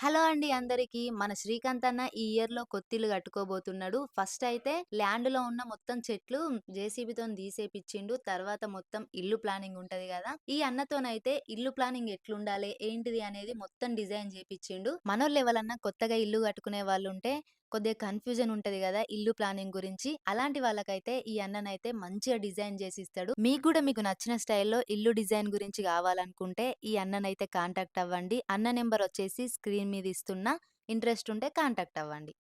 Hello అండి అందరికీ. మన శ్రీకాంత్ అన్న ఈ ఇయర్‌లో కొత్తిల్లు కట్టుకోబోతున్నాడు. ఫస్ట్ అయితే ల్యాండ్‌లో ఉన్న మొత్తం చెట్లు జేసీబీతోని తీసేపిచ్చిండు. తర్వాత మొత్తం ఇల్లు ప్లానింగ్ ఉంటది గదా! ఈ అన్నతోనైతే ఇల్లు ప్లానింగ్ ఎట్లుండాలే, ఏంటిది అనేది మొత్తం డిజైన్ జేపిచ్చిండు. మనోళ్ళెవలన్నా కొత్తగా ఇల్లు కట్టుకునే వాళ్ళుంటే కొద్దిగా కన్‌ఫ్యూజన్ ఉంటది గదా! ఇల్లు ప్లానింగ్ గురించి. అలాంటి వాళ్ళకైతే ఈ అన్ననైతే మంచిగా డిజైన్ జేసిస్తాడు. మీకు నచ్చిన స్టైల్‌లో ఇల్లు డిజైన్ గురించి గావాలనుకుంటే ఈ అన్ననైతే కాంటాక్ట్ అవ్వండి. అన్న నంబర్ వచ్చేసి స్క్రీన్ మీద ఇస్తున్నా. ఇంట్రెస్ట్ ఉంటే కాంటాక్ట్ అవ్వండి.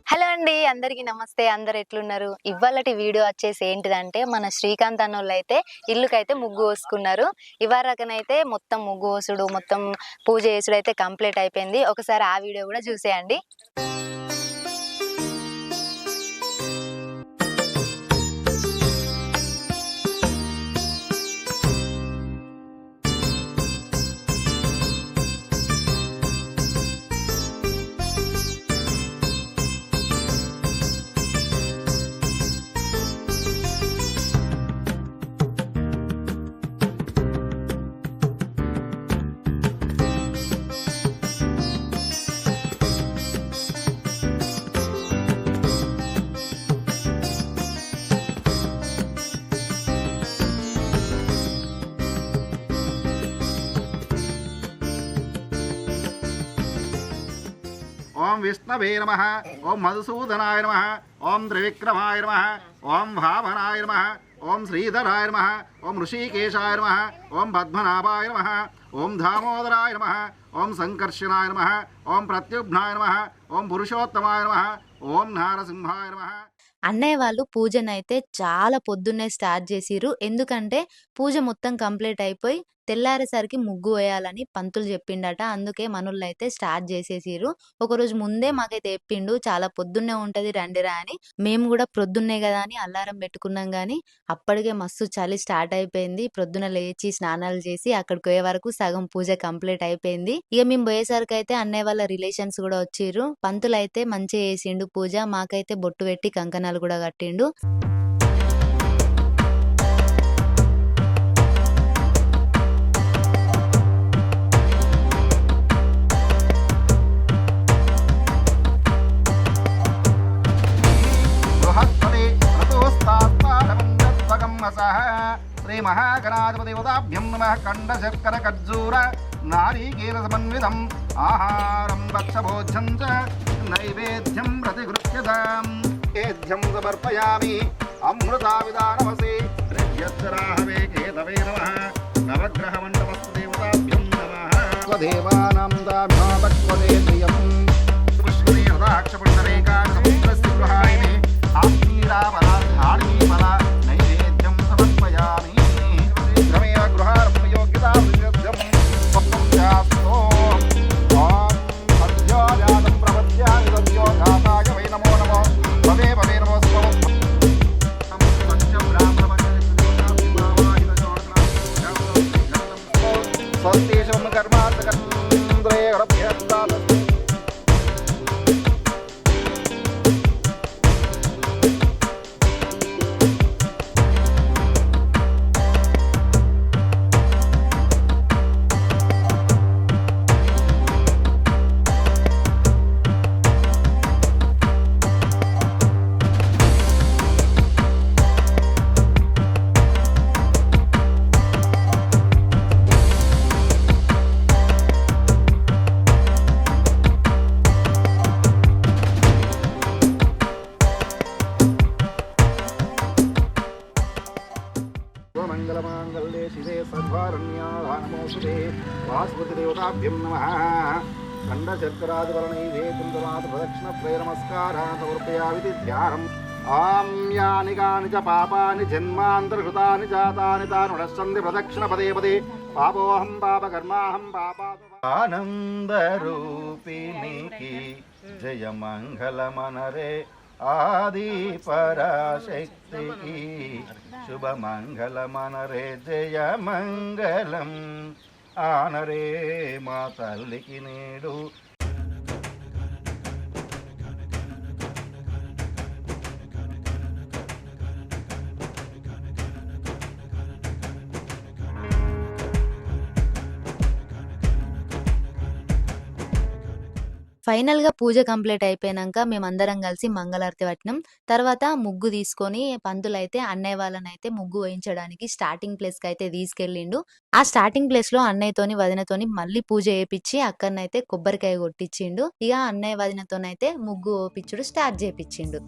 హలో అండి. అందరికీ నమస్తే. అందరు ఎట్లున్నారు? ఇవ్వాళటి వీడియో వచ్చేసి ఏంటిదంటే మన శ్రీకాంత్ అన్నోళ్ళైతే ఇల్లుకైతే ముగ్గు పోసుకున్నారు. ఇవాళకనైతే మొత్తం ముగ్గు పోసుడు, మొత్తం పూజ చేసుడు అయితే కంప్లీట్ అయిపోయింది. ఒకసారి ఆ వీడియో కూడా చూసేయండి. ఓం విష్ణవే నమః, ఓం మధుసూదనాయ నమః, ఓం త్రివిక్రమాయ నమః, ఓం భావనాయ నమః, ఓం శ్రీధరాయ నమః, ఓం ఋషికేశాయ నమః, ఓం పద్మనాభాయ నమః, ఓం దామోదరాయ నమః, ఓం సంకర్షణాయ నమః, ఓం ప్రత్యుఘ్నాయ నమః, ఓం పురుషోత్తమాయ నమః, ఓం నారసింహాయ నమః. అన్నయ్య వాళ్ళు పూజనైతే చాలా పొద్దున్నే స్టార్ట్ చేసిర్రు. ఎందుకంటే పూజ మొత్తం కంప్లీట్ అయిపోయి తెల్లారేసరికి ముగ్గు వేయాలని పంతులు చెప్పిండట. అందుకే మనోళ్ళైతే స్టార్ట్ చేసేసిర్రు. ఒకరోజు ముందే మాకైతే చెప్పిండు చాలా పొద్దున్నే ఉంటది రండిరా అని. మేము కూడా ప్రొద్దున్నే కదా అని అలారం పెట్టుకున్నాం గానీ అప్పటికే మస్తు చలి స్టార్ట్ అయిపోయింది. ప్రొద్దున లేచి స్నానాలు చేసి అక్కడికి పోయే వరకు సగం పూజ కంప్లీట్ అయిపోయింది. ఇక మేము పోయేసరికి అయితే అన్నయ్య వాళ్ళ రిలేషన్స్ కూడా వచ్చిర్రు. పంతులైతే మంచిగా చేసిండు పూజ. మాకైతే బొట్టు పెట్టి కంకణాలు కూడా కట్టిండు. బృహస్పతి ఋతుస్తాత్మానమందస్వగమ్మసః శ్రీ మహాగణాధిపతి ఉదాభ్యం నమః. కండ శర్కర ఖర్జూర నారీకేల సమన్వితం ఆహారం భక్షభోజ్యం చ నైవేద్యం ప్రతిగృహ్యతాం. ఏధ్యం సమర్పయామి అమృతావిదానమసి ద్రవ్యస్రాహవే కేతవే నమః. నవగ్రహ మండపస్తు దేవతాభ్యం నమః. స్వదేవానాం దాభావత్వదే ప్రియం పుష్పే హృదాక్షపుండరేకాని సముద్రస్య గృహాయిని ఆప్తీరాపరాధార్మీ ఫల నైవేద్యం సమర్పయామి. శీఘ్రమేవ గృహారంభయోగ్యతా విశుద్ధం స్వప్నం శాస్త్రో ఓం సద్యోజాతం ప్రపద్యామి సద్యోజాతాయ వై నమో నమో భవే భవే నమో స్వవం స్వస్తి కర్మాంద్రే ध्वारण्याधानमोऽस्तुते वास्पतिदेवताभ्यं नमः खण्डशर्करादिवर्णैः प्रदक्षिणत्रय नमस्कारान् समर्पयामि ध्यानम् आं यानि कानि च पापानि जन्मान्तर्कृतानि जातानि तानि नश्यन्ति प्रदक्षिणपदे पदे पापोऽहं पापकर्माहं पापात् आनन्दरूपिणीकी जयमङ्गलमनरे आदि पराशक्तिकी शुभमङ्गलमनरे जयमङ्गलम् आनरे మా తల్లికి నేడు ఫైనల్ గా పూజ కంప్లీట్ అయిపోయినాక మేమందరం కలిసి మంగళారతి పట్టినాం. తర్వాత ముగ్గు తీసుకొని పంతులైతే అన్నయ్య వాళ్ళనైతే ముగ్గు వేయించడానికి స్టార్టింగ్ ప్లేస్ కి అయితే తీసుకెళ్ళిండు. ఆ స్టార్టింగ్ ప్లేస్ లో అన్నయ్యతోని వదినతోని మళ్ళీ పూజ చేపించి అక్కడనైతే కొబ్బరికాయ కొట్టించిండు. ఇక అన్నయ్య వదినతోనైతే ముగ్గు ఓపించుడు స్టార్ట్ చేపించిండు.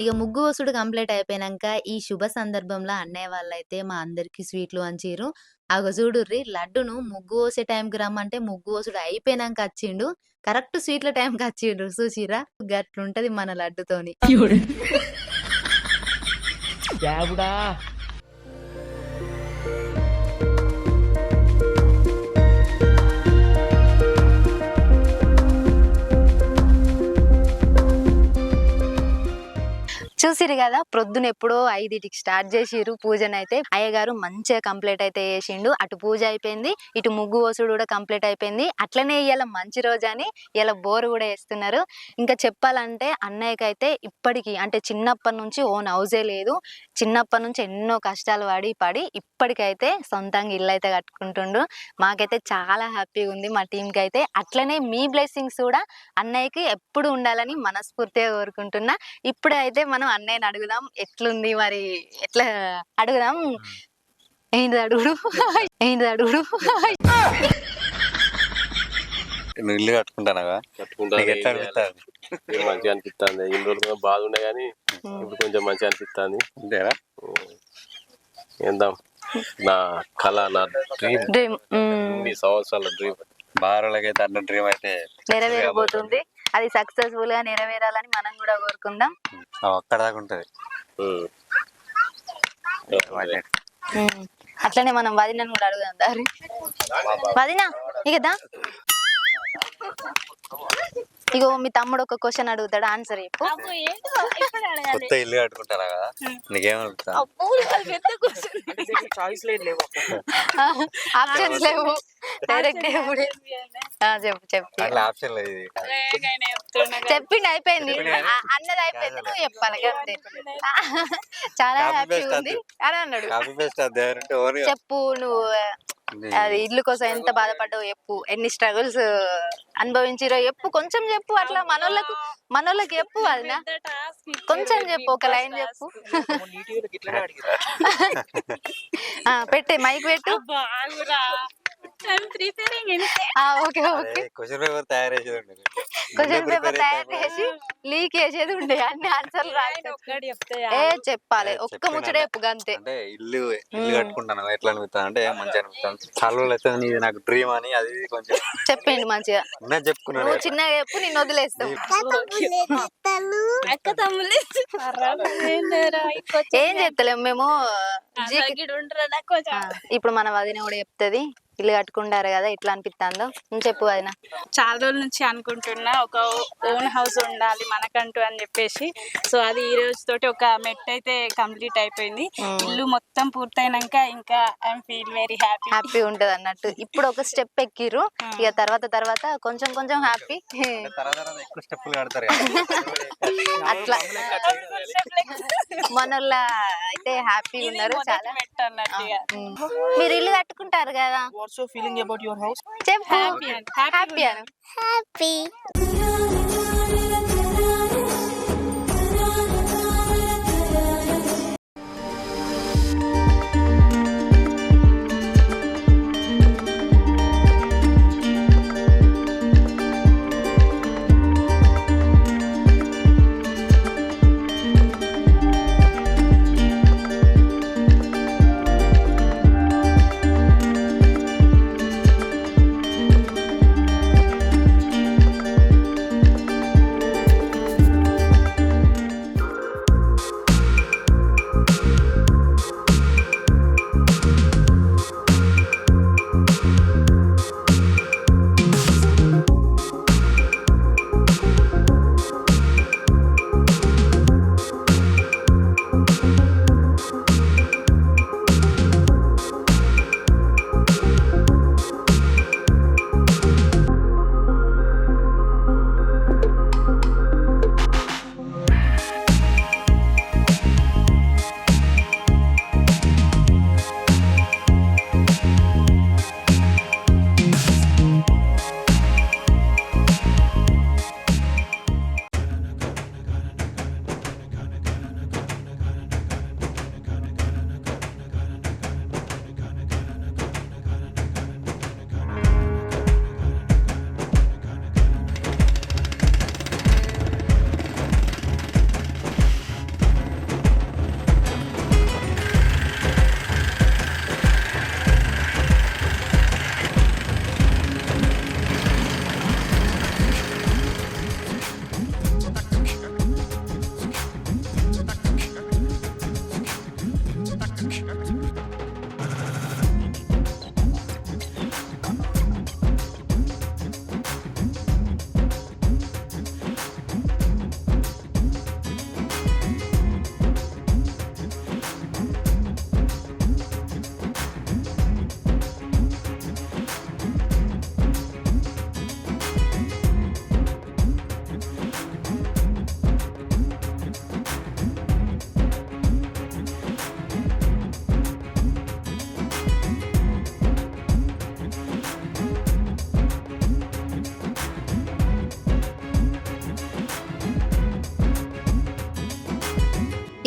ఇక ముగ్గు వసుడు కంప్లీట్ అయిపోయినాక ఈ శుభ సందర్భంలో అన్నయ్య వాళ్ళైతే మా అందరికి స్వీట్లు వంచిర్రు. అగో చూడుర్రి లడ్డును ముగ్గు పోసే టైంకి రమ్మంటే ముగ్గు వసుడు అయిపోయినాక వచ్చిండు. కరెక్ట్ స్వీట్ల టైంకి వచ్చిండ్రు. చూసిరా గట్లుంటది మన లడ్డుతోని. చూసిరు కదా ప్రొద్దున ఎప్పుడో 5కి స్టార్ట్ చేసిరు పూజనైతే. అయ్యగారు మంచిగా కంప్లీట్ అయితే చేసిండు. అటు పూజ అయిపోయింది, ఇటు ముగ్గు వసుడు కూడా కంప్లీట్ అయిపోయింది. అట్లనే ఇవాళ మంచి రోజు అని ఇలా బోరు కూడా వేస్తున్నారు. ఇంకా చెప్పాలంటే అన్నయ్యకైతే ఇప్పటికీ అంటే చిన్నప్పటి నుంచి ఓన్ హౌజే లేదు. చిన్నప్పటి నుంచి ఎన్నో కష్టాలు పడి ఇప్పటికైతే సొంతంగా ఇల్లు అయితే కట్టుకుంటుండు. మాకైతే చాలా హ్యాపీగా ఉంది మా టీంకి అయితే. అట్లనే మీ బ్లెస్సింగ్స్ కూడా అన్నయ్యకి ఎప్పుడు ఉండాలని మనస్ఫూర్తిగా కోరుకుంటున్నా. ఇప్పుడైతే మనం అన్నయ్యని అడుగుదాం ఎట్లుంది మరి, ఎట్లా అడుగుదాం. ఏంటి అడుగుడు నువ్వు ఇల్లు కట్టుకుంటానవా? మంచిగా అనిపిస్తుంది. ఇన్ని రోజులు బాధ ఉండే కానీ ఇప్పుడు కొంచెం మంచిగా అనిపిస్తుంది. అంతేనా? ఏందాం నా కళ, నా డ్రీమ్, 3 సంవత్సరాల డ్రీమ్ బారులకైతే అన్న డ్రీమ్ అయితే నెరవేరబోతుంది. అది సక్సెస్ఫుల్ గా నెరవేరాలని మనం కూడా కోరుకుందాం. అక్కడ దాకా ఉంటది అట్లనే మనం వదినని కూడా అడుగుదాం. దారి వదిన ఇకదా, ఇగో మీ తమ్ముడు ఒక క్వశ్చన్ అడుగుతాడు, ఆన్సర్ చెప్పు. కొత్త ఇల్లు కట్టుకుంటారా కదా, నీకేమడుగుతా? ఆప్షన్స్ లేవు, డైరెక్ట్ చెప్పు చెప్పు. అట్లా ఆప్షన్ లేదు ఇది. చెప్పిండి అయిపోయింది, అన్నది అయిపోయింది, నువ్వు చెప్పాలి అంతే. చాలా హ్యాపీ ఉంది అని అన్నాడు. కాపీ పేస్ట్ అదే చెప్పు నువ్వు, అది ఇల్లు కోసం ఎంత బాధపడ్డావు చెప్పు, ఎన్ని స్ట్రగుల్స్ అనుభవించిరో చెప్పు, కొంచెం చెప్పు. అట్లా మనోళ్ళకి చెప్పు, అది కొంచెం చెప్పు, ఒక లైన్ చెప్పు. పెట్టే మైక్ పెట్టు. Okay okay. క్వశ్చన్ పేపర్ తయారు చేసేది, క్వశ్చన్ పేపర్ తయారు చేసి లీక్ చేసేది ఉండే, అన్ని ఆన్సర్లు చెప్పాలి. ఒక్క ముచ్చట చెప్పు అంతే. అంటే ఇల్లు కట్టుకుంటాను ఎట్లా అనిపిస్తా అంటే మంచిగా అనిపిస్తాను. చాలా రోజులు అయితే నీది నాకు డ్రీమ్ అని, అది కొంచెం చెప్పండి మంచిగా. చెప్పుకున్నాను, నువ్వు చిన్నగా చెప్పు, నిన్ను వదిలేస్తావు. ఏం చెప్తలేము మేము. ఇప్పుడు మన వదిన కూడా చెప్తుంది, ఇల్లు కట్టుకుంటారు కదా ఎట్లా అనిపిస్తుందో చెప్పు వదిన. చాలా రోజుల నుంచి అనుకుంటున్నా ఒక ఓన్ హౌస్ ఉండాలి మనకంటూ అని చెప్పేసి. సో అది ఈ రోజు తోటి ఒక మెట్ అయితే కంప్లీట్ అయిపోయింది. ఇల్లు మొత్తం పూర్తయినాక ఇంకా ఐఎమ్ ఫీల్ వెరీ హ్యాపీ ఉంటది అన్నట్టు. ఇప్పుడు ఒక స్టెప్ ఎక్కిర్రు, ఇక తర్వాత కొంచెం కొంచెం హ్యాపీ. ఎక్కువ స్టెప్పులు కడతారు అట్లా మనోళ్ళ అయితే హ్యాపీ ఉన్నారు చాలా. మీరు ఇల్లు కట్టుకుంటారు కదా, What's your feeling about your house? చెప్పు. హ్యాపీ అను. హ్యాపీ.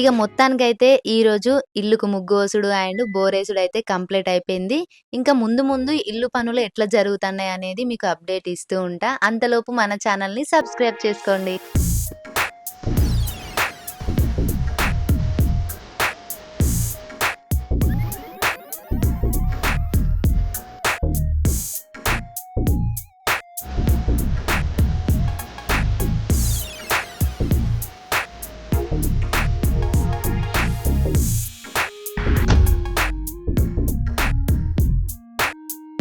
ఇక మొత్తానికైతే ఈరోజు ఇల్లుకు ముగ్గోసుడు అండ్ బోరేసుడు అయితే కంప్లీట్ అయిపోయింది. ఇంకా ముందు ముందు ఇల్లు పనులు ఎట్లా జరుగుతున్నాయి అనేది మీకు అప్డేట్ ఇస్తూ ఉంటా. అంతలోపు మన ఛానల్ని సబ్స్క్రైబ్ చేసుకోండి.